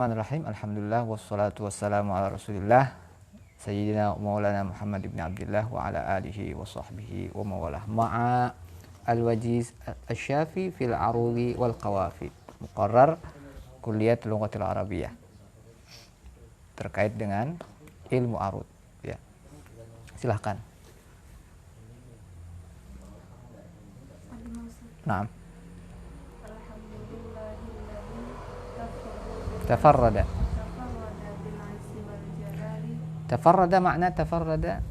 Bismillahirrahmanirrahim. Alhamdulillah wassalatu wassalamu ala Rasulillah Sayyidina Maulana Muhammad ibn Abdullah wa ala alihi wa sahbihi wa mawalah. Ma'a al-wajiz asy-syafi fil arudi wal qawafid. Muqarrar Kulliyat Lughatil Arabiyyah. Terkait dengan ilmu arud, ya. Silahkan. Naam. Tafarrada. Tafarrada makna tafarrada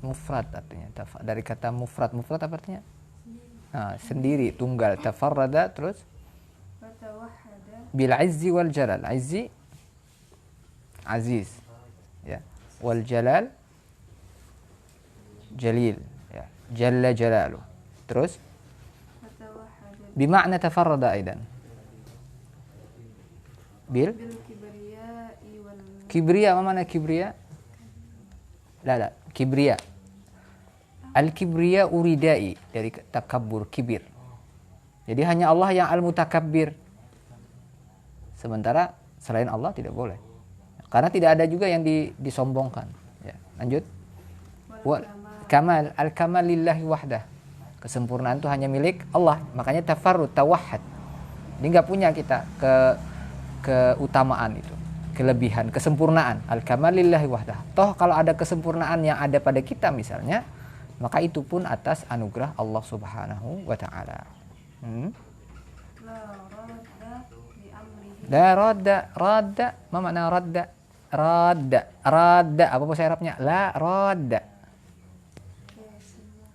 mufrad artinya. Dari kata mufrad. Mufrad apa artinya? Sendiri, tunggal. Tafarrada terus bil izzi wal jalal. Izzi aziz, ya. Wal jalal jalil, ya. Jalla jalaluh. Terus bimakna tafarrada aidan. Bil kibriya. Apa makna kibriya? La kibriya. Al kibriya uridai, dari takabbur, kibir. Jadi hanya Allah yang al mutakabbir, sementara selain Allah tidak boleh, karena tidak ada juga yang disombongkan, ya. Lanjut. Kamal, al kamal lillahi wahdah. Kesempurnaan itu hanya milik Allah, makanya tafarrud, tawahhad. Ini nggak punya kita keutamaan itu, kelebihan, kesempurnaan. Al-kamal lillahi wahdah. Toh kalau ada kesempurnaan yang ada pada kita misalnya, maka itu pun atas anugerah Allah Subhanahu wa taala. La radda, radda, apa makna radda? Radda, apa bahasa Arabnya? La radda.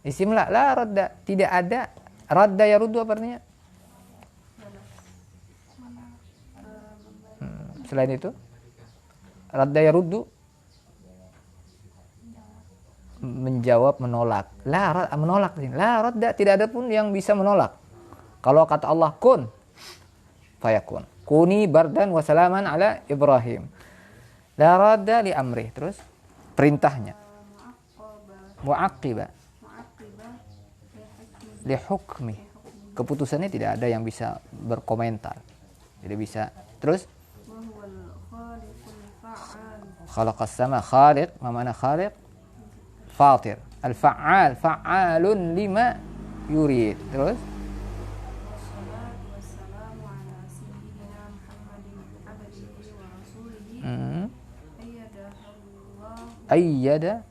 Isim la radda, tidak ada. Radda yaruddu apa artinya? Selain itu, radda yaruddu, menjawab, menolak. Menolak. La radda, tidak ada pun yang bisa menolak. Kalau kata Allah kun fayakun. Kuni bardan wa salaman ala Ibrahim. La radda li amrih. Terus perintahnya. Mu'aqqiba li hukmi. Keputusannya tidak ada yang bisa berkomentar. Tidak bisa. Terus khalaqas sama, khaliq, ma mana khaliq? Fatir. Al-fa'al, fa'alun lima yurid. Terus ayyada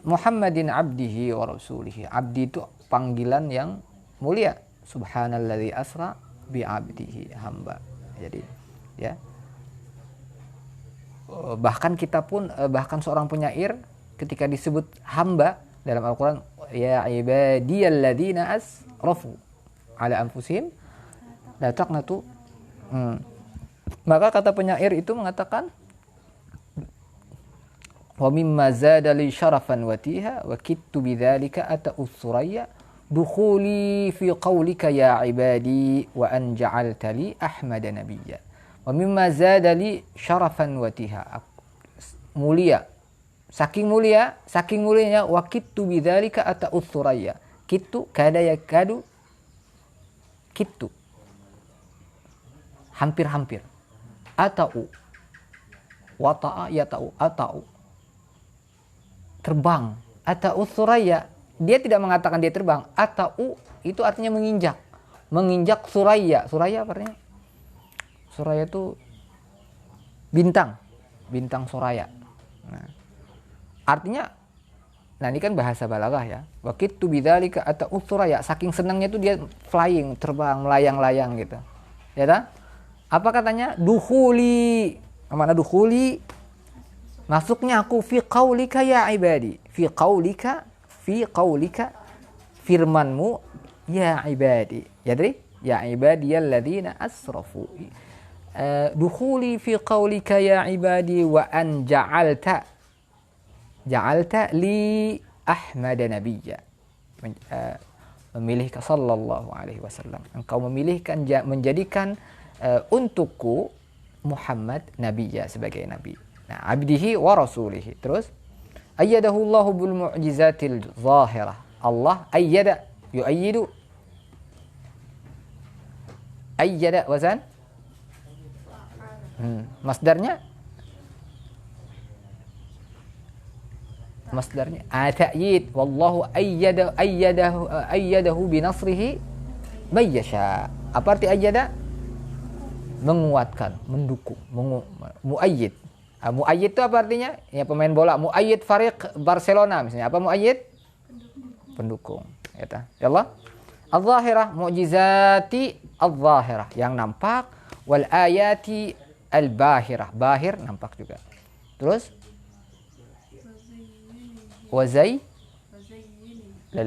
Muhammadin abdihi wa rasulihi. Abdi itu panggilan yang mulia. Subhanalladzi asra bi abdihi, hamba. Jadi, ya. Bahkan kita pun, bahkan seorang penyair ketika disebut hamba dalam Al-Qur'an, ya ibadiyalladzina asrafu ala anfusihim la taqnatu. Maka kata penyair itu mengatakan, wa mimma zada li syarafan watiha wa kittu bidzalika ata usuraya dukhuli fi qawlika ya ibadi wa an ja'alta li ahmada nabiyya. Wa mimma zada li syarafan watiha, mulia, saking mulianya, wa kittu bidzalika ata usuraya. Kittu kada yakadu, kittu hampir-hampir. Atau wata'a yata'u, ata'u terbang. Ata'u suraya, dia tidak mengatakan dia terbang. Ata'u itu artinya menginjak. Menginjak suraya. Suraya apa artinya? Suraya itu bintang. Bintang suraya. Nah, artinya, nah ini kan bahasa balaghah, ya. Wa kittu bidzalika ata'u suraya. Saking senangnya itu dia flying, terbang, melayang-layang gitu. Ya tak? Apa katanya? Dukhuli. Mana dukhuli? Masuknya aku fi qaulika ya ibadi. Fi qaulika firmanmu ya ibadi. Jadi ya ibadiyalladzina asrafu. Dukhuli fi qaulika ya ibadi wa an ja'alta li ahmad nabiyya. Memilihkan sallallahu alaihi wasallam. Engkau memilihkan, menjadikan untukku Muhammad nabiyya, sebagai nabi. Nah, abdihi wa rasulihi. Terus ayyadahullahu bil mu'jizatil zahirah. Allah ayyada, yu'ayyidu Ayyada wazan? Masdarnya? Masdarnya ta'yid. Wallahu ayyadahu binasrihi mayyasha. Apa arti ayyada? Menguatkan, mendukung, muayyid. Muayyid itu apa artinya? Ya pemain bola. Muayyid Fariq Barcelona misalnya. Apa muayyid? Pendukung. Ya Allah. Al-zahirah, mu'jizati al-zahirah, yang nampak. Wal ayati al-bahirah, bahir nampak juga. Terus wazai la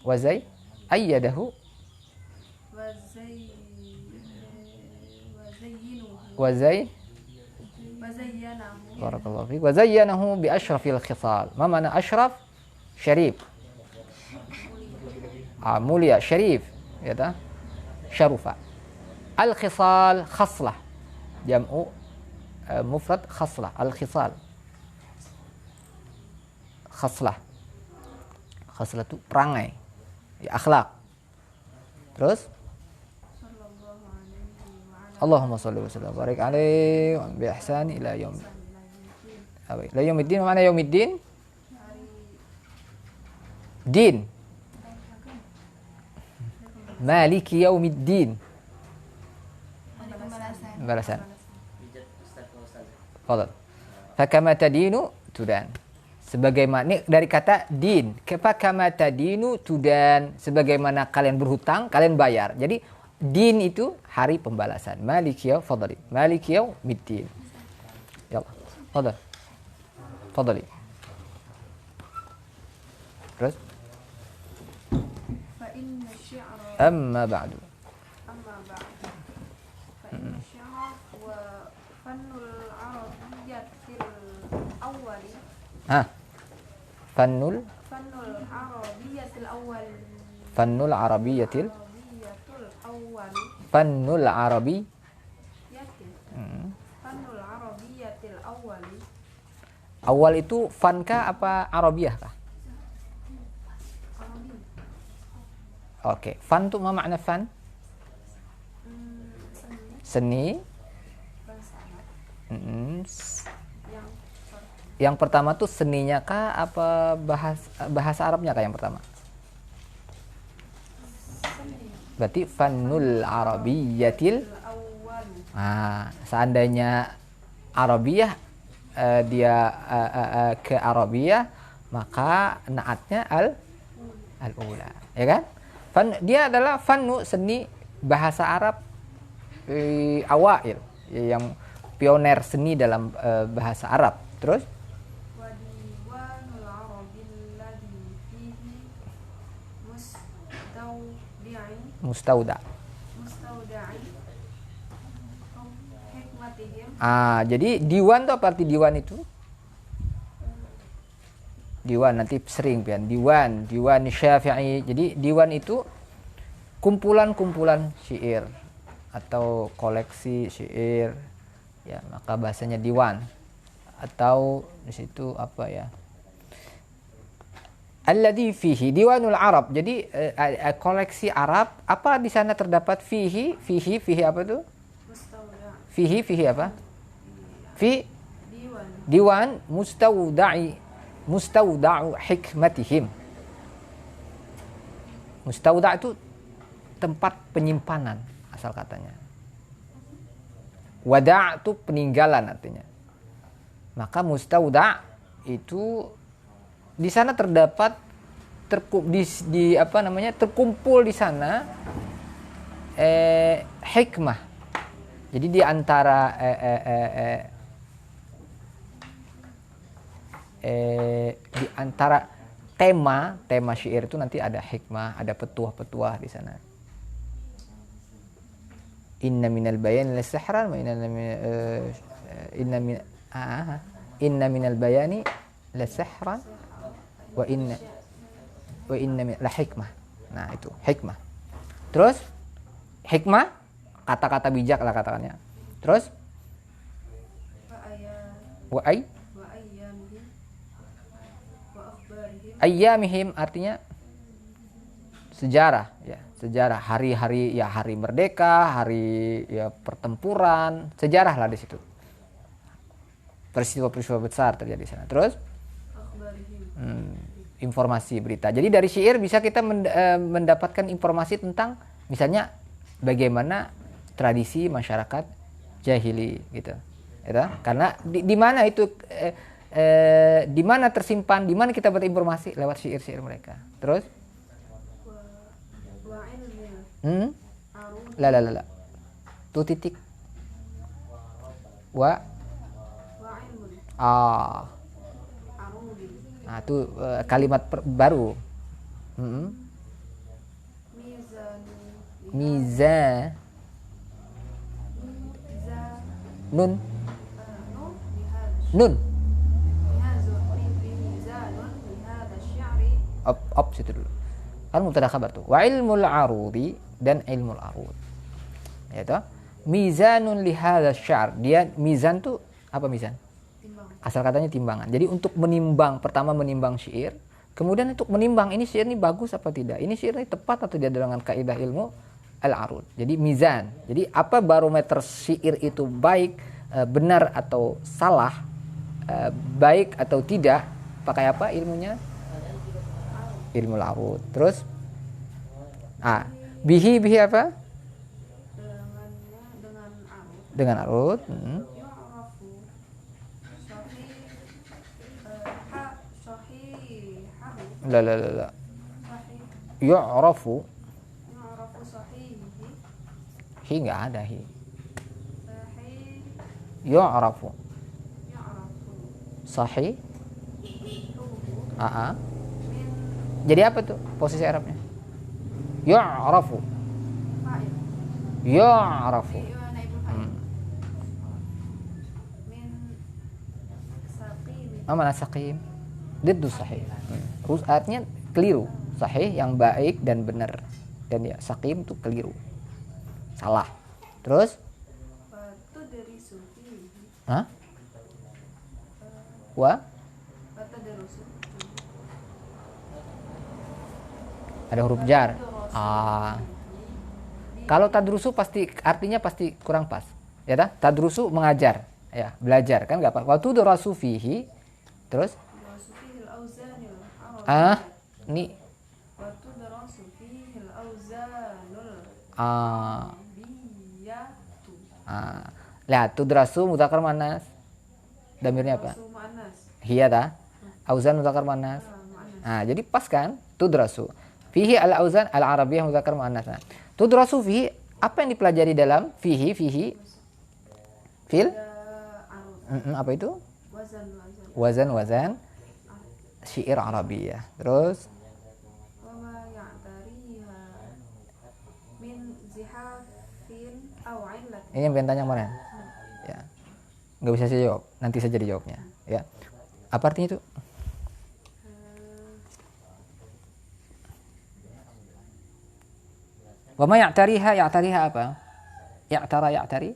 wazai ayyadahu wazai barakallahu fiik wazayyanahu bi asyrafil khisal. Ma mana asyraf? Syarif. Mulia, syarif, ya ta? Syarufa. Al khisal khaslah. Jam'u mufrad khaslah. Al khisal. Khaslah. Khaslah itu perangai, ya, akhlak. Terus Allahumma shalli wa sallim barik alaihi wa bi ihsani ila yaum. Ila yaumiddin. Mana yaumiddin? Din. Maliki yaumiddin. Balasan. Fadal. Fakama tadinu tudan. Sebagaimana ini dari kata din. Fakama tadinu tudan. Sebagaimana kalian berhutang, kalian bayar. Jadi din itu hari pembalasan. Maliki fadali. Maliki yaumiddin. Ya Allah. Fadal. Fadali. Terus amma ba'du. فإن الشعر وفن العربية الأول Fannul Arabiyyatil awal itu fan kah apa Arabiyah kah? Oke, fan itu apa makna fan? Seni. Yang pertama tuh seninya kah apa bahasa Arabnya kah yang pertama? Berarti fannul arabiyyatil. Seandainya Arabiyah dia ke Arabiyah, maka naatnya al-ula, ya kan? Dia adalah fannu, seni bahasa Arab awail, yang pioner seni dalam bahasa Arab. Terus mustauda. Jadi diwan itu apa arti diwan itu? Diwan nanti sering pian. Diwan Syafi'i. Jadi diwan itu kumpulan-kumpulan syair atau koleksi syair. Ya, maka bahasanya diwan. Atau di situ apa ya? Alladzi fihi diwanul Arab. Jadi koleksi Arab, apa di sana terdapat fihi apa itu? Fihi apa? Diwan mustawda'u hikmatihim. Mustawda' itu tempat penyimpanan asal katanya. Wada' itu peninggalan artinya. Maka mustawda' itu di sana terdapat terkumpul di sana hikmah. Jadi di antara di antara tema syair itu nanti ada hikmah, ada petuah-petuah di sana. Inna minal bayani lasihran wa inna minal bayani lasihran wa inna la hikmah. Nah, itu hikmah. Terus hikmah kata-kata bijak lah katakannya. Terus ayyamihim artinya sejarah ya, sejarah hari-hari ya, hari merdeka, hari ya pertempuran, sejarah lah di situ. Peristiwa-peristiwa besar terjadi di sana. Terus informasi berita. Jadi dari syair bisa kita mendapatkan informasi tentang misalnya bagaimana tradisi masyarakat jahili gitu. Ya, karena di mana itu di mana tersimpan, di mana kita dapat informasi lewat syair-syair mereka. Terus la. Tu titik. Nah, itu kalimat baru. Miza. Nun. Op situ dulu. Kan mubtada khabar tuh. Wa ilmul arudi dan ilmul arud. Ya toh? Mizanun li hadzal sya'r. Dia mizan tuh apa mizan? Asal katanya timbangan. Jadi untuk menimbang, pertama menimbang syair, kemudian untuk menimbang ini syair ini bagus apa tidak, ini syair ini tepat atau tidak dengan kaidah ilmu al-arud. Jadi mizan. Jadi apa barometer syair itu baik, benar atau salah, baik atau tidak, pakai apa ilmunya? Ilmu al-arud. Terus bihi apa? Dengan arud. La. Yu'rafu. Hi enggak ada hi. Yu'rafu. Sahih. Jadi apa tuh posisi Arabnya? Yu'rafu. Yu'rafu. Mana saqim? Diddu sahih. Artinya keliru. Sahih yang baik dan benar. Dan ya saqim itu keliru. Salah. Terus? Wa? Ada huruf jar. Kalau tadrusu pasti artinya pasti kurang pas. Ya dah? Tadrusu mengajar, ya, belajar kan enggak apa. Wa tudrasu fihi. Terus? Ini lihat tudrasu mudzakkar muannas. Damirnya apa? Hiya ta? Auzan mudzakkar muannas. Jadi pas kan? Tudrasu. Fihi al-auzan al-arabiyyah mudzakkar muannas. Tudrasu fihi apa yang dipelajari dalam fihi fil apa itu? Wazan syair Arabiyah. Terus ini yang tanya kemarin. Ya. Enggak bisa saya jawab, nanti saja dijawabnya, ya. Apa artinya itu? Wa ma ya'tariha apa? Ya'tari?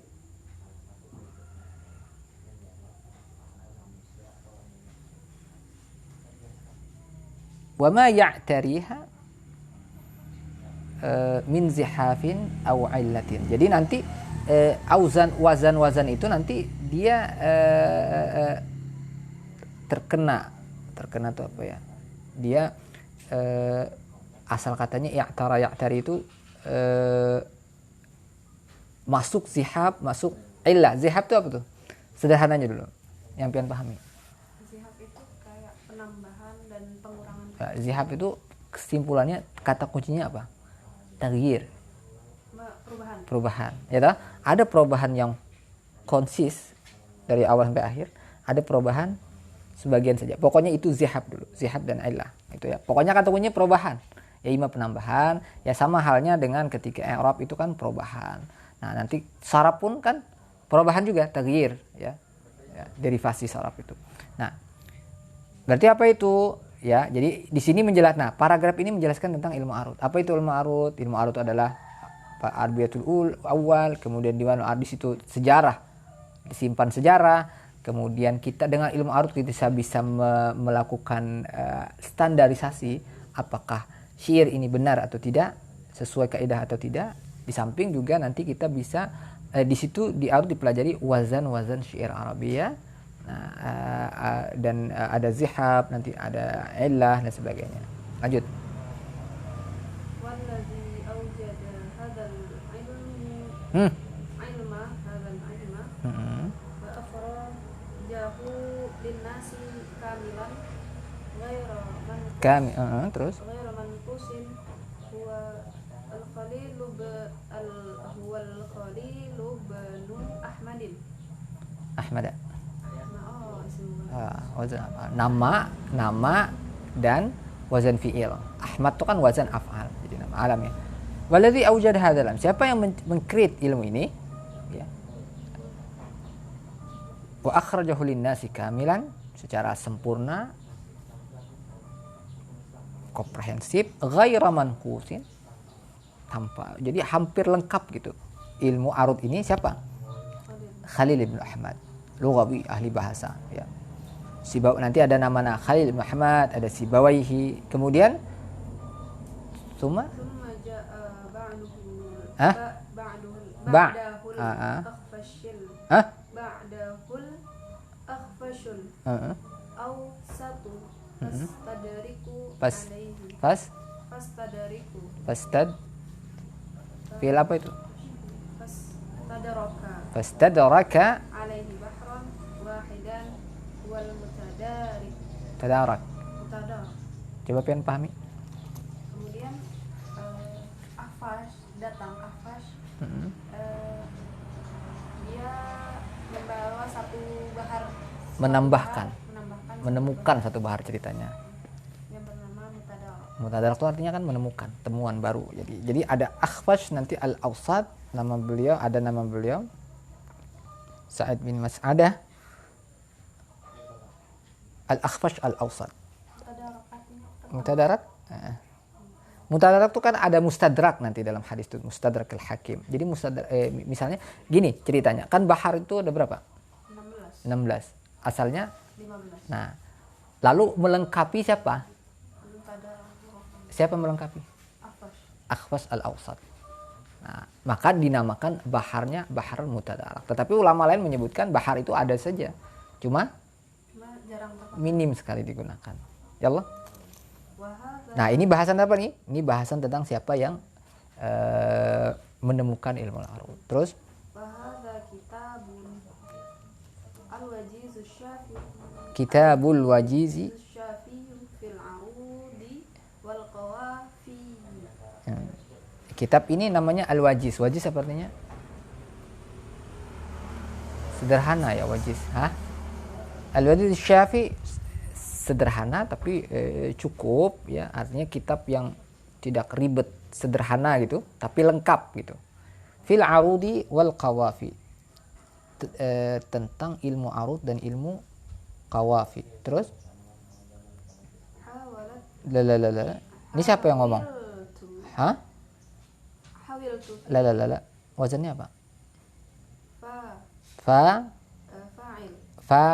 Wa ma ya'tariha min zihafin aw illatin. Jadi nanti wazan itu nanti dia terkena itu apa ya? Dia asal katanya ya'tari itu masuk zihab, masuk illah. Zihab itu apa tuh? Sederhananya dulu yang pian pahami. Zihab itu kayak penambahan dan pengurangan. Zihab itu kesimpulannya kata kuncinya apa? Taghyir. Perubahan. Ya toh? Ada perubahan yang konsis dari awal sampai akhir, ada perubahan sebagian saja. Pokoknya itu zihab dulu, zihab dan illah. Itu ya. Pokoknya kata kuncinya perubahan. Ya ima penambahan, ya sama halnya dengan ketika i'rab itu kan perubahan. Nah, nanti saraf pun kan perubahan juga, taghyir ya. Derivasi saraf itu. Nah, berarti apa itu? Ya, jadi di sini menjelaskan. Nah, paragraf ini menjelaskan tentang ilmu arud. Apa itu ilmu arud? Ilmu arud adalah arbiyatul awal, kemudian di mana di situ sejarah, disimpan sejarah, kemudian kita dengan ilmu arud kita bisa melakukan standarisasi apakah syair ini benar atau tidak, sesuai kaidah atau tidak. Di samping juga nanti kita bisa di situ harus dipelajari wazan syair Arabia. Nah, dan ada zihab, nanti ada illah dan sebagainya. Lanjut. والذي أوجد هذا العلم Hmm. هذا العلم وأخرجه للناس كاملا غير Kami terus غير منقوص هو الخليل هو الخليل بن أحمد Ahmad. اسمه Wazan apa? Nama dan wazan fi'il. Ahmad itu kan wazan af'al, jadi nama alam ya. Waladzi aujad hadzal. Siapa yang mengcreate ilmu ini? Ya. Wa akhrajahu lin-nasi kamilan, secara sempurna, komprehensif, ghaira manqusin, tanpa, jadi hampir lengkap gitu. Ilmu arud ini siapa? Khalil bin Ahmad, lughawi, ahli bahasa ya. Nanti ada nama Khalil bin Ahmad, ada Sibawaihi, kemudian ثم جاء Hah? بعده Ba- الأخفشل Hah? بعده الأخفشل Heeh. أو سطو فاستدرك Pas. عليه فاستدرك Fastad fi'il apa itu? فاستدرك Fastadraka عليه بحرا واحدا والمتدارك tadarak. متدارك. Coba pian pahami. Kemudian Ahfash datang Heeh. dia membawa satu bahar, Menambahkan, menambahkan menemukan satu bahar ceritanya. yang bernama Mutadarak. Mutadarak itu artinya kan menemukan, temuan baru. Jadi ada Akhfash, nanti Al-Awsat, nama beliau, ada nama beliau Sa'id bin Mas'adah. Al-Akhfash Al-Awsat. Mutadarak artinya Mutadarak. Mutadarak itu kan ada mustadrak nanti dalam hadis itu, mustadrak al-hakim. Jadi misalnya gini ceritanya, kan bahar itu ada berapa? 16, 16. Asalnya 15. nah, lalu melengkapi siapa? Mutadarak Siapa melengkapi? Ahfash. Akhwas al-Awsat. Nah, maka dinamakan baharnya bahar mutadarak. Tetapi ulama lain menyebutkan bahar itu ada saja. Cuma Jarang terpakai. minim sekali digunakan. Ya Allah. Wahada Nah, ini bahasan apa nih? Ini bahasan tentang siapa yang menemukan ilmu al-arud. Terus wahada kitabun al-wajiz syafi'i Kitabul Wajizi. Syafi'i fil arudi wal qawafi. Kitab ini namanya Al-Wajiz. Wajiz apa artinya? Sederhana ya, wajiz. Hah? Al-Wajiz Syafi'i sederhana tapi cukup ya, artinya kitab yang tidak ribet, sederhana gitu, tapi lengkap gitu. Fil arudi wal qawafi. Tentang ilmu arud dan ilmu qawafi. Terus Hawalat la. Ini siapa yang ngomong? Hah? hawiltu La. Wazannya apa? fa Fa. fa'il Fa.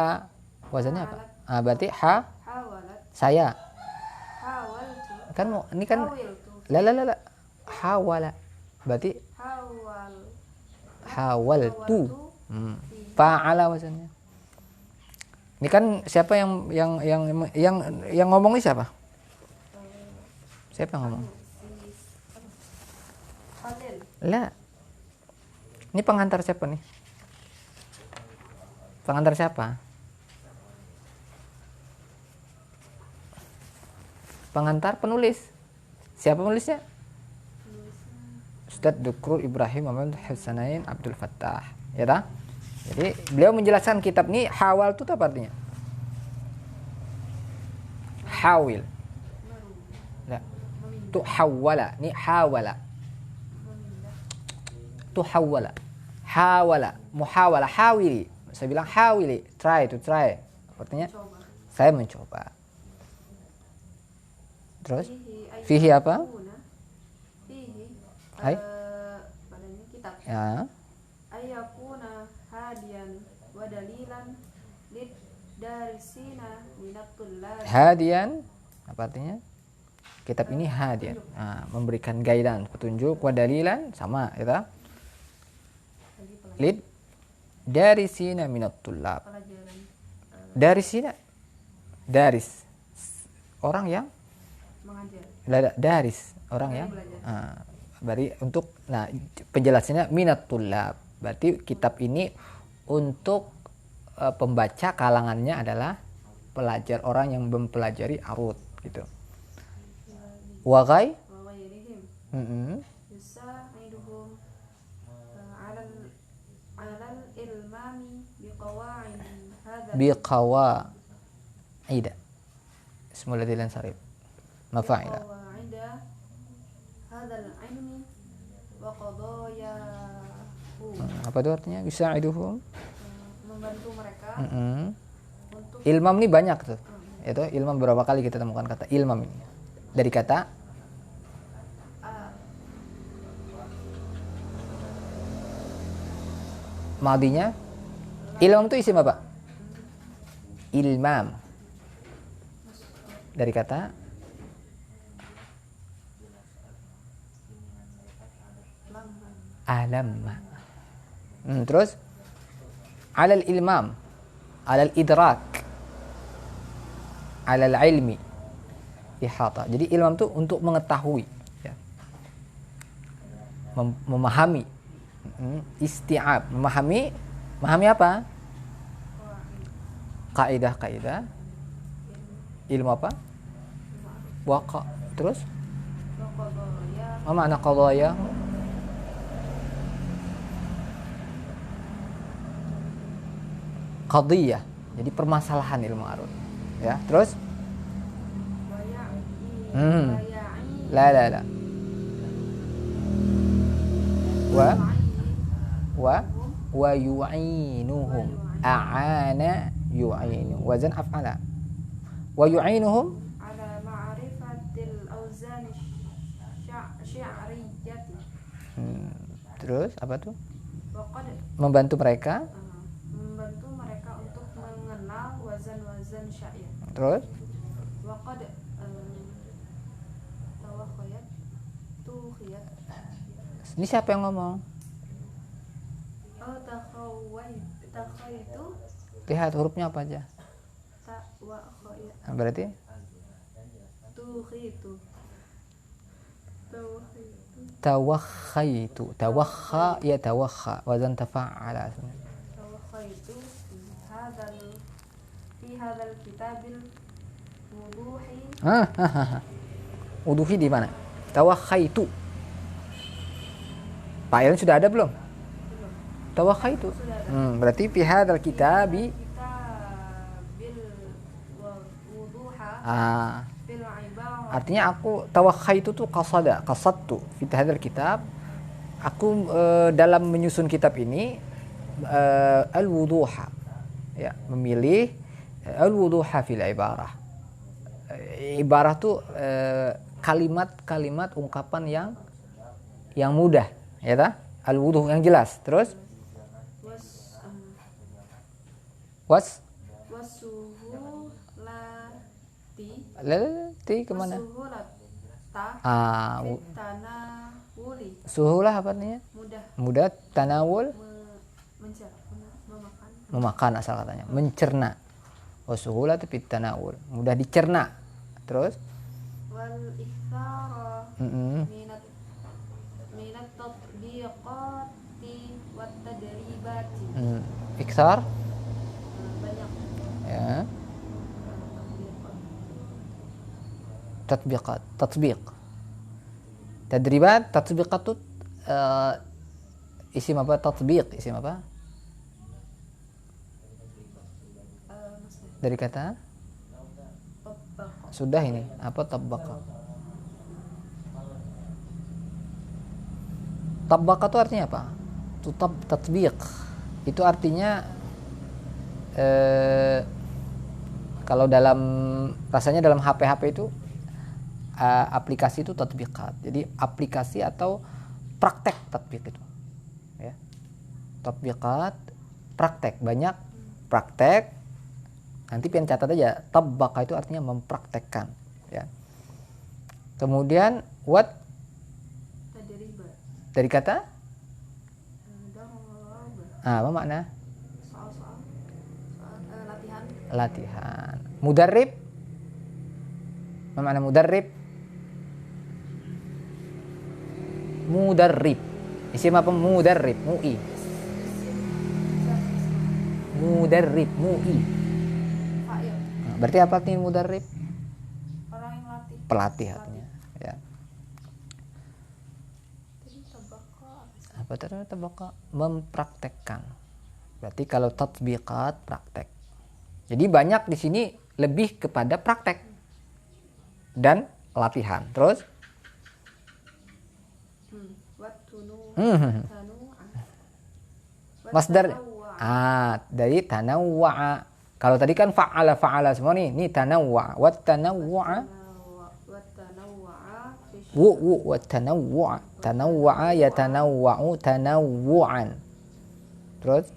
Wazannya apa? Berarti hawalat saya. hawaltu Kan ini kan hawiltu la. Hawala. Berarti hawaltu. Fa'ala wazannya. Ini kan siapa yang ngomong ini siapa? Siapa yang ngomong? Khalil La. Ini pengantar siapa nih? Pengantar siapa? Pengantar penulis. Siapa penulisnya? Ustadz Dukrur Ibrahim Muhammad Husanain Abdul Fattah. Ya tak? Jadi beliau menjelaskan kitab ini hawal itu apa artinya? Hawil. La. Tu hawala. Ini hawala. Tu hawala. Hawala. Muhawala. Hawili. Saya bilang hawili. Try to try. Artinya coba saya mencoba. Terus? fihi Fihi apa? fihi Hai? badannya kitab Ya. ayakuna hadian wa dalilan lid darisina minat tullab Hadian. Apa artinya? Kitab ini hadian, memberikan guidance, petunjuk, wa dalilan sama ya. Lid darisina minat tullab. Pelajaran Darisina, daris orang yang mengajar. daris orang yang bari untuk penjelasannya minat tullab. Berarti kitab ini untuk pembaca kalangannya adalah pelajar orang yang mempelajari arut gitu. Wa ghai وغيرهم يساعدهم على الإلمام بقواعد هذا biqawaida ismul ladzi lan sarif mafa'ila بقواعد هذا العلم وقضاياه. apa itu artinya yusa'iduhum Membantu mereka untuk ilmam ini banyak tuh itu ilmam berapa kali kita temukan kata ilmam ini dari kata madinya ilmam itu isim apa ilmam dari kata alamma. Terus alal ilmam, alal idrak, alal ilmi, ihata. Jadi ilmam itu untuk mengetahui, ya. Memahami, isti'ab, memahami apa? Kaidah-kaidah, ilmu apa? Waqa. Terus apa makna qadaya? Qadiyah. Jadi permasalahan ilmu arut. Ya, terus? La. Wa yu'inuhum. A'ana yu'inu. Wazan af'ala. Wa yu'inuhum ala ma'rifatil awzan syi'riyati. Terus apa tuh? Waqad Membantu mereka. membantu mereka untuk mengenal wazan-wazan syair. Terus? Waqad tawakhayat tukhiyat. Ini siapa yang ngomong? Oh, takhaytu Lihat hurufnya apa aja. tawakhayat Berarti tukhitu tawakhaitu. Tawakha ya tawakha. Wazan tafa'ala. tawakhaytu fi hadzal kitabil wuduhi. Wuduhi di mana? Tawakhaitu. Failnya sudah ada belum? Tawakhaitu. Berarti fi hadzal kitabi Kitabil wuduha fil ibarah. artinya aku tawakhaitu tuh qasadtu fi hadzal kitab. Aku dalam menyusun kitab ini al-wuduha. Ya, memilih al-wuduha fil ibarah. Ibarah tuh kalimat-kalimat ungkapan yang mudah, ya ta? Al-wuduh yang jelas. Terus lati kemana? Suhulah apa artinya? Mudah tanawul memakan asal katanya, mencerna. Suhulah itu fit tanawul, mudah dicerna. Terus wal iktsara minat tatbiqati wat tadribati. Iksar Banyak ya. Tatbiq tadribat tatbiqat itu isim apa? Tatbiq isim apa? Dari kata sudah ini apa? Tabbaqa. Tabbaqa itu artinya apa? Tatbiq itu artinya kalau rasanya dalam HP itu aplikasi itu tatbiqat. Jadi aplikasi atau praktek tatbiq itu. Ya. Tatbiqat, praktek, banyak praktek. Nanti pian catat aja, tabbaqa itu artinya mempraktekkan, ya. Kemudian what tadriba, dari kata daraba, apa makna? soal-soal, latihan, Latihan. Mudarrib, apa makna mudarrib? Mudarrib, isim apa? Mudarrib, mu'i. Mudarrib, mu'i. fa'il, Nah, berarti apa artinya mudarrib? orang yang latih. Pelatih artinya, ya. Jadi tabaka apa sih? Apa ternyata tabaka? Mempraktekkan. Berarti kalau tatbiqat praktek. Jadi banyak di sini lebih kepada praktek dan latihan. Terus Wattunu, Hmm. tanu'a, Masdar wattanawwa'a. dari tanawwa'a. Kalau tadi kan fa'ala semua nih. Ini tanawwa'a. Wat tanawwa'a. Wattanawwa'a fi Wat tanawwa'a. Tanawwa'a yatanawwa'u tanawwu'an. Terus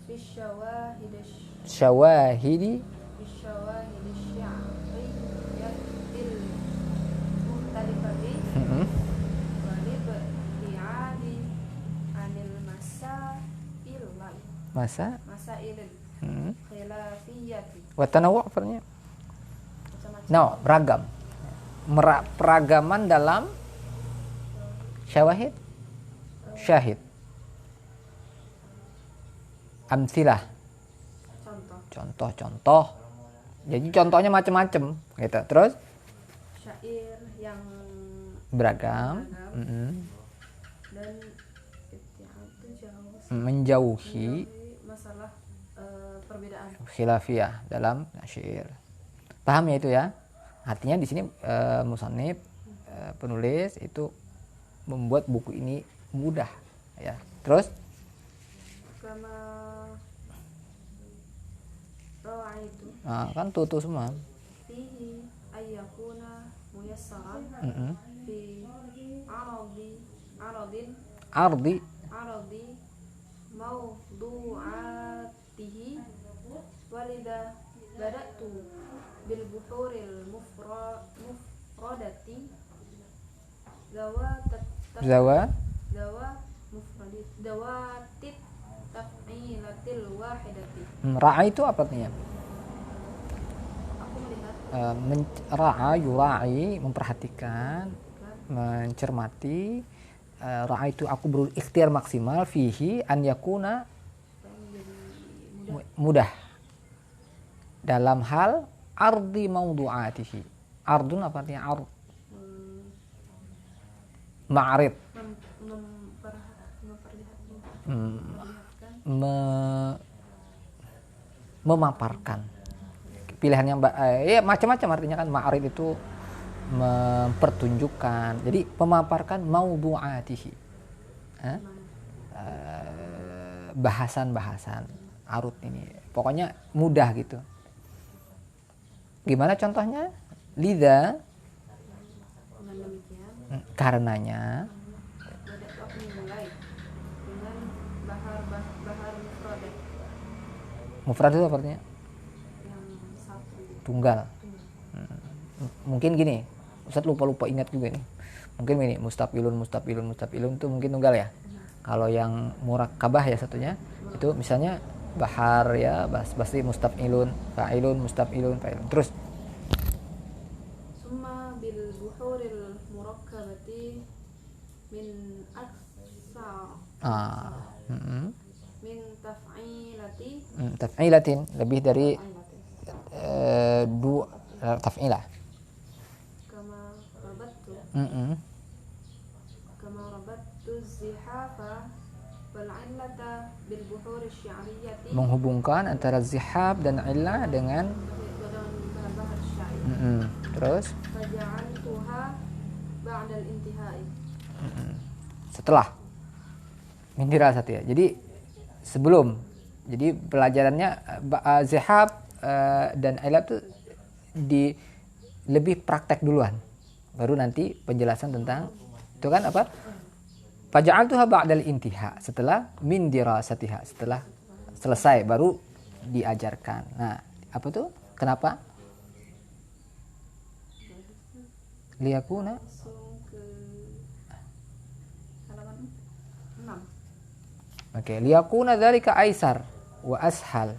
syawahid syawahidi. syi'riyyatil mukhtalifati Mm-mm. walibti'adi anil Masa masailil mm. khilafiyyati. Wat tanawwu' artinya Macam-macam. beragam. Peragaman dalam syahid. Amsilah, Contoh contoh. Jadi contohnya macam-macam gitu. Terus syair yang beragam, dan ibti'ad itu jauh menjauhi masalah perbedaan. khilafiyah dalam syair. Paham ya itu ya? Artinya di sini musannif penulis itu membuat buku ini mudah ya. Terus Kama rawa itu kan tutup semua. fihi ayyakuna muyassaran fi aradin Ardi mawdu'atihi walida bada'tu bil buhuril mufradati Zawa dawatit taf'ilatil wahidati. ra'a itu apa artinya? Aku melihat Ra'a yura'i memperhatikan, mencermati. Ra'a itu aku berikhtiar maksimal fihi an yakuna mudah dalam hal ardi mawdu'atihi. Ardun apa artinya ard? Ma'rid. Memaparkan pilihan yang ya macam-macam artinya kan. Ma'rid itu mempertunjukkan. Jadi memaparkan mawdu'atihi. Bahasan-bahasan arut ini. Pokoknya mudah gitu. Gimana contohnya? Lidha, dengan demikian karenanya aku mulai dengan bahar mufradat mufrad itu apa artinya? yang satu. Tunggal. Mungkin gini, Ustadz lupa ingat juga nih. Mungkin ini mustafilun itu mungkin tunggal ya. Kalau yang murakkabah ya satunya itu misalnya bahar ya, pasti mustafilun, fa'ilun, mustafilun, fa'ilun. Terus Summa bil buhuril murakkabati min aksa min taf'ilatin lebih dari taf'ilati dua taf'ilah. kama rabattu zihafa wal illata bil buhuri syi'riyati Menghubungkan antara zihab dan illah dengan bahar syair. terus Faja'altuha ba'dal intihai. setelah mindira satu ya. Jadi sebelum, jadi pelajarannya zihab dan illah itu lebih praktek duluan, baru nanti penjelasan tentang itu kan apa? Faja'altuha ba'dal intiha, setelah min dirasatiha, setelah selesai baru diajarkan. Nah, apa tuh? Kenapa? liyakuna. langsung ke halaman 6. Oke, liyakuna dzalika aisar wa ashal.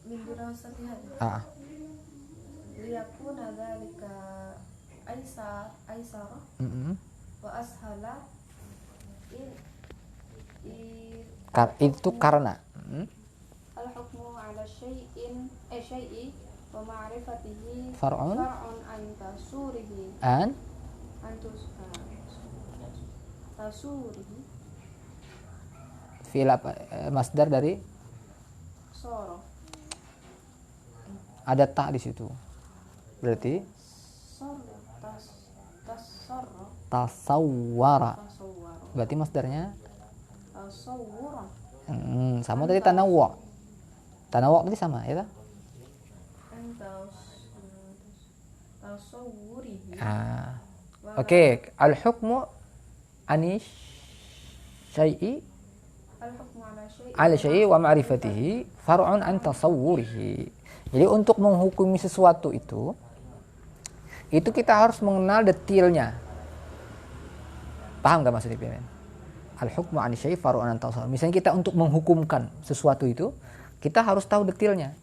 Min dirasati hadha Ah, liyakuna dzalika aisara mm-mm. wa ashala in Itu karena al hukmu ala syai'i wa ma'rifatihi Far'un an tasurihi an tasurihi fi'il apa? Masdar dari soro ada ta di situ. Berarti soro tasarro tasawwara. tasawwara Berarti masdarnya tasawwura sama tadi tanawwu. Tanawwu tadi sama ya. tasawwurihi Oke, al-hukmu anish syai'i al-hukmu ala syai'i wa ma'rifatihi far'un an tasawwurihi. Jadi untuk menghukumi sesuatu itu kita harus mengenal detailnya. Paham gak maksudnya, Pimen? Al-hukmu an syai' far'un an tasawwur. Misalnya kita untuk menghukumkan sesuatu itu, kita harus tahu detailnya.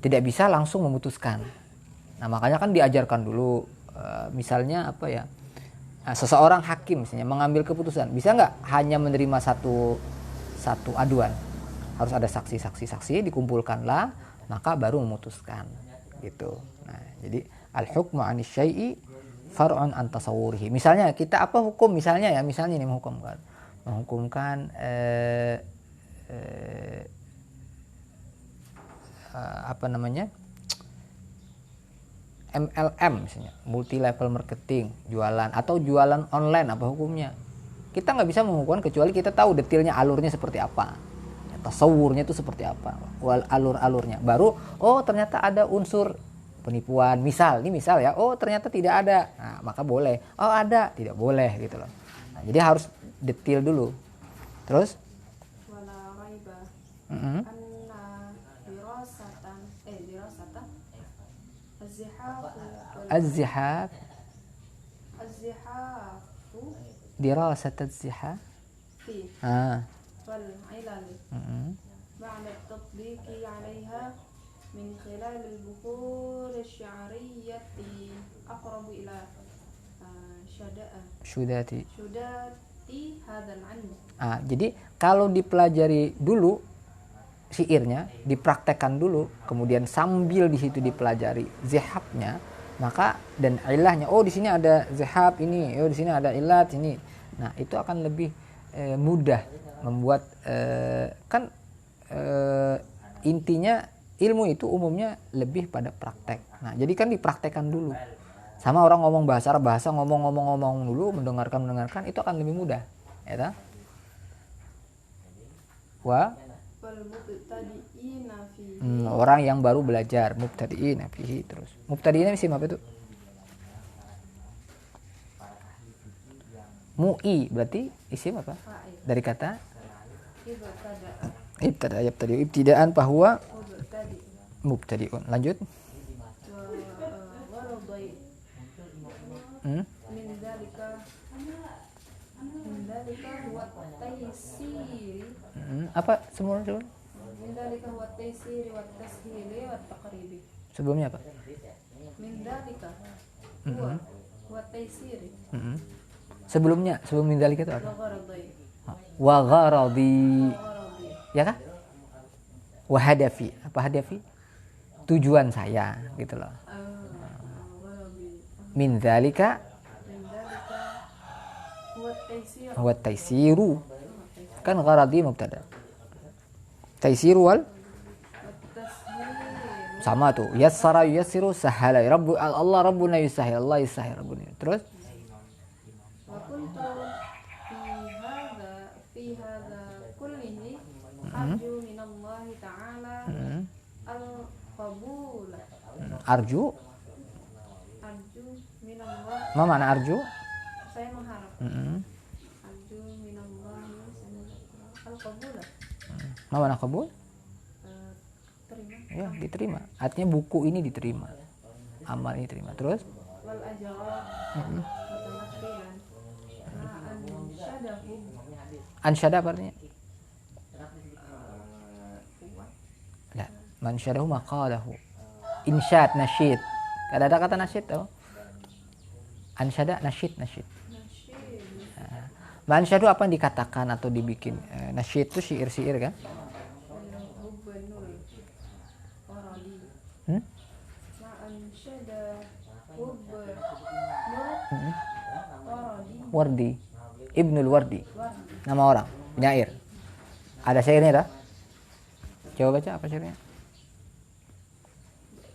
Tidak bisa langsung memutuskan. Nah, makanya kan diajarkan dulu misalnya apa ya? Seseorang hakim misalnya mengambil keputusan, bisa nggak hanya menerima satu aduan? Harus ada saksi, dikumpulkanlah, maka baru memutuskan gitu. Nah, jadi al-hukmu 'ani syai'i far'un an tasawwurihi. Misalnya kita apa hukum misalnya ini menghukumkan apa namanya? MLM misalnya, multi level marketing, jualan atau jualan online, apa hukumnya? Kita nggak bisa menghukumkan kecuali kita tahu detailnya, alurnya seperti apa, tasawurnya itu seperti apa, alur-alurnya. Baru ternyata ada unsur penipuan, misal ya, ternyata tidak ada, nah, maka boleh. Ada, tidak boleh gitu loh. Nah, jadi harus detail dulu. Terus wala raiba anna dirasatan az-zihab dirasat az-zihab fi wal ilali ma'na at-tatbiqi 'alayha min khilal al-buhur asy-sya'riyyati aqrabu ila syudati. hadzal 'ilm. Jadi kalau dipelajari dulu syairnya, dipraktekkan dulu, kemudian sambil di situ dipelajari zihabnya, maka dan ilahnya, di sini ada zihab ini, di sini ada ilat ini. Nah, itu akan lebih mudah membuat intinya ilmu itu umumnya lebih pada praktek. Nah, jadi kan dipraktekkan dulu. Sama orang ngomong bahasa ngomong dulu, mendengarkan itu akan lebih mudah, ya ta? Orang yang baru belajar, mubtadi'ina fihi. Terus mubtadi'ina isim apa itu? Mu'i berarti isim apa? Dari kata ibtida'an bahwa mubtadi'un. Lanjut. Apa semua? Sebelumnya apa? Sebelum mindalika itu apa? Wa gharadi. Ya kan? Wa hadafi. Apa hadafi? Tujuan saya gitu loh. Min dzalika huwa taisiru. Kan gharadi mubtada. Taisiru wal sama tuh. Yassara yassiru sahala. Allah rabbuna yusahhil. Allah yusahhil rabbuna. Terus Wa kuntu fi hadza kullihi arju minallahi ta'ala al-qabul. Arju minallah. Ma mana arju? Saya mengharap. Arju minallah Al-Qabulah. Ma mana qabul? Terima. Ya, diterima. Artinya buku ini diterima. Amal ini diterima. Terus? Wal ajra mutanaqqilan. Ansyadahu. Ansyada apa artinya? La, man syadahu maqalahu. Insyad, nasyid. Ada kata nasyid tahu? Ansyada, nasyid. Nasyid. Man syadu apa yang dikatakan atau dibikin? Nasyid itu syair-syair kan? Hubbanul Waradi. Hmm? Ma ansyada hubbanul Waradi. Wardi. Ibnul Wardi. Wardi. Nama orang, penyair. Ada syairnya dah? Coba baca apa syairnya?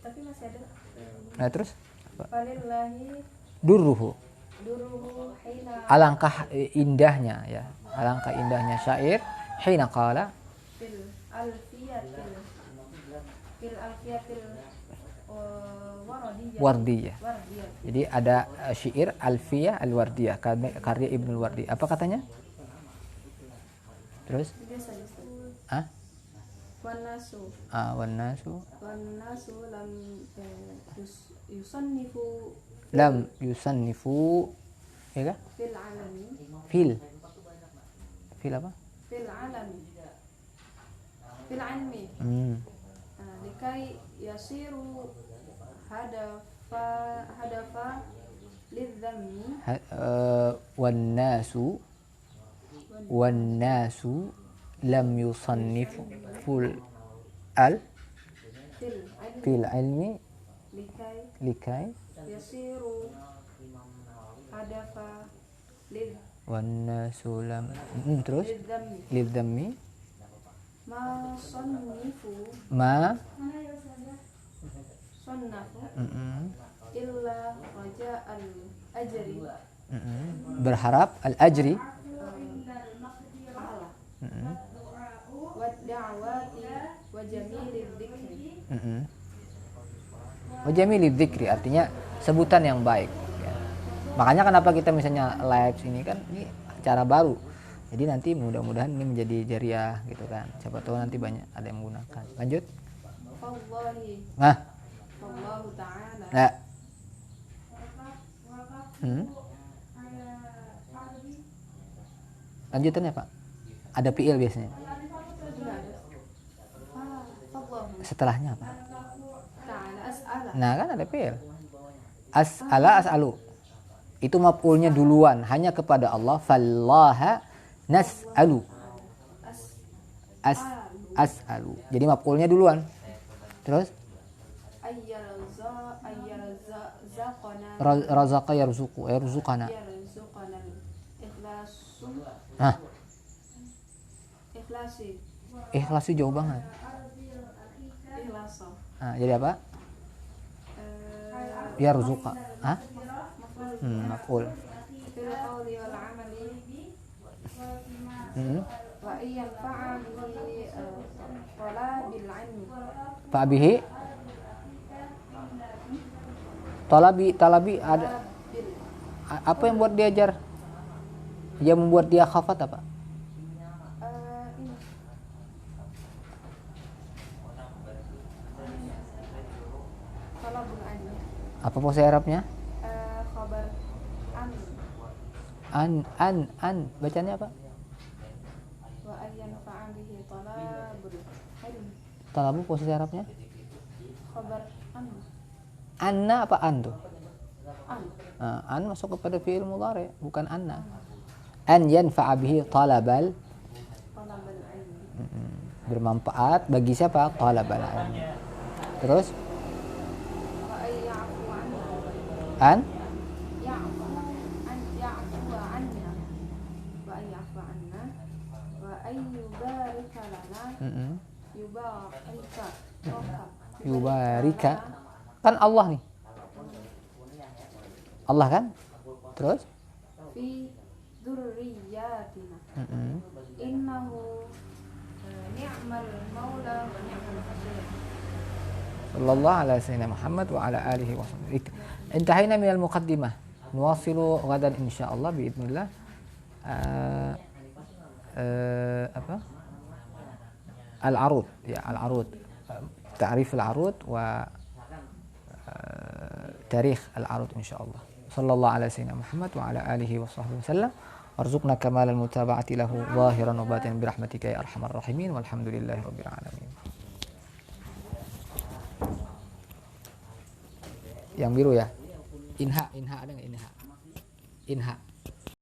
Tapi masih ada. Nah terus? Falillahi Durruhu. duruhu hina Alangkah indahnya ya. Alangkah indahnya syair. Hina qala. fil alfiyatil waradiyah. Wardiyah. Wardiyah. Jadi ada syair Alfiyah Al-Wardiyah karya Ibnul Wardi. Apa katanya? Terus? Biasa disebut. Ah? Wanasu. Wannasu Lam yusannifu lam yusannifu ya kah? fil alami. Fil apa? Fil alami. Fil ilmi. Likai yasiru hadafa lidzammi. Wannasu lam yusannifu al Fil fil ilmi likai likai yasiru hadafa wannasu lam terus lidzammi. lidzammi Ma sonnifu sonnafu illa raja al ajri berharap al ajri pahala wa da'wati wa jamili dzikri. Wajamili dzikri artinya sebutan yang baik ya. Makanya kenapa kita misalnya live ini kan ini cara baru. Jadi nanti mudah-mudahan ini menjadi jariah gitu kan. Siapa tahu nanti banyak ada yang menggunakan. Lanjut. Wallahi Nah. wallahu ta'ala Nah. Lanjutannya Pak. Ada fi'il biasanya. Setelahnya apa? ta'ala as'ala. Nah kan ada fi'il. As'ala as'alu. Itu maf'ulnya duluan hanya kepada Allah. Fallaha nas'alu. As'alu. Jadi maf'ulnya duluan. Terus Ayyarza razaqa yarzuqu yarzuqana. yarzuqana ikhlasu Nah, ikhlasi ikhlas itu jauh banget. ikhlasa. Nah, jadi apa? Yarzuqa. Hah? Maf'ul. Fil qawli wal amali wa iyyan fa'ali talabil ilmi. Pak bihi talabi ada apa yang buat dia jar? Yang membuat dia khafat apa? Ini talabul ilmi. Apa posisi Arabnya? Khabar an An bacanya apa? wa ayyan fa'alihi talabul ilmi. Talabu posisi Arabnya? Khabar an Anna apa an tuh? an An masuk kepada fi'il mudhari, bukan anna. An yanfa'a bihi talabal ilmi. bermanfaat bagi siapa? Talabal ilmi. Terus Wa ayyafu anna an ya'fu anna wa ayyafu anna wa ayyubarika lana yubarika kan Allah nih. Allah kan? Terus fi dzurriyyatina innahu ni'mal maula wa ni'mal nasir. sallallahu ala sayyidina Muhammad wa ala alihi wa sahbihi. Intahayna min al-muqaddimah. Nuwasilu ghadan insyaallah biidznillah. apa? Al-arud, ya al-arud. Ta'rif al-arud wa tarikh al-arud insyaallah. Sallallahu ala sayyidina Muhammad wa ala alihi wa sahbihi wasallam. Warzuqna kamal al-mutaba'ati lahu zahiran wa batinan bi rahmatika ya arhamar rahimin walhamdulillahi rabbil alamin. Yang biru ya. Inha ada enggak inha? Inha.